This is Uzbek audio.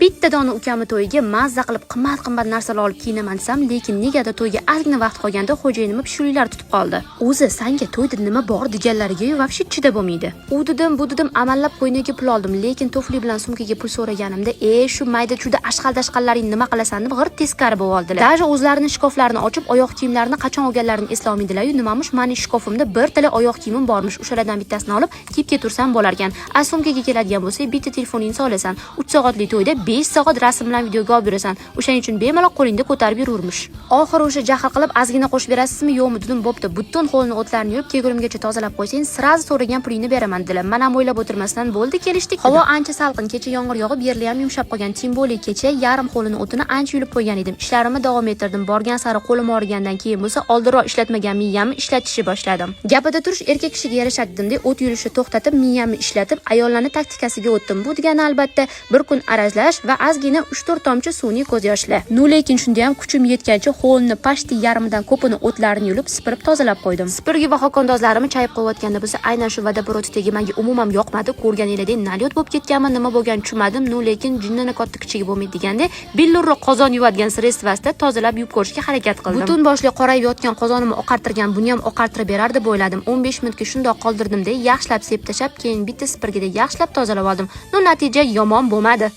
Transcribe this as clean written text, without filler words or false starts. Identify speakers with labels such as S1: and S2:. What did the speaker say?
S1: Bitta dona ukamni to'yiga mazza qilib qimmat-qimmat narsalar olib kiyinaman desam, lekin negadir to'yga ozgina vaqt qolganda xo'jayinimni pishuvlar tutib qoldi. O'zi senga to'yda nima bor deganlariga vobshe chida bo'lmaydi. U dedim, bu dedim, amallab qo'yniga pul oldim, lekin tufli bilan sumkaga pul so'raganimda, shu mayda-chuda ashqal-dashqallaring nima qilasan deb g'irt teskari bo'lib oldilar. Даже o'zlarining shkoflarini ochib, oyoq kiyimlarini qachon olganlarini eslolmaydilar-yu, nimamush mening shkofimda bir tala oyoq kiyimim bormish. O'shalardan bittasini olib kiyib ketursam bo'lar ekan. Sumkaga keladigan bo'lsa, bitta telefoningni olasan. 3 soatlik to'yda 5 soat rasm bilan videoga olib yurasan. O'shaning uchun bemalol qo'lingda ko'tarib yururmish. Oxiri o'sha jahl qilib ozgina qo'shib berasizmi, yo'qmi dedim, bo'pti. Butun xo'lni o'tlarni yurib, kegurimgacha tozalab qo'ysang, sirazi so'ragan pulingni beraman dedilar. Men ham o'ylab o'tirmasdan bo'ldi, kelishdik. Havo ancha salqin, kecha yomg'ir yog'ib, yerli ham yumshab qolgan. Timbo'li kecha yarim xo'lini o'tini ancha yulib qo'ygan edim. Ishlarimni davom ettirdim. Borgan sari qo'lim og'rigandan keyin bo'lsa, oldinroq ishlatmagan miyamni ishlatishni boshladim. Gapida turish erkak kishiga yarashadi dedim, o't yurishni to'xtatib, miyamni ishlatib, ayollarning taktikasiga o'tdim. Bu degani albatta bir kun arazlash va ozgina 3-4 tomchi suvning ko'z yoshlar. Lekin shunda ham kuchim yetgancha xo'lni pashti yarmidan ko'pini o'tlarini yulib, sipirib tozalab qo'ydim. Spirgi va xokondozlarimni chayib qo'yotganda bo'lsa, aynan shu vodoprovodga menga umuman yoqmadi. Ko'rganinglardek nalyot bo'lib ketganman, nima bo'lgan tushunmadim. Lekin jinnini katta kichigi bo'lmaydi deganda, billurroq qozon yuvadigan sredstvasida tozalab yuvib ko'rishga harakat qildim. Butun boshli qorayib yotgan qozonimni oqartirgan, buni ham oqartirib berar deb o'yladim. 15 minutga shundoq qoldirdim-da, yaxshilab sepib tashab, keyin bitta spirgida yaxshilab tozalab oldim. Natija yomon bo'lmadi.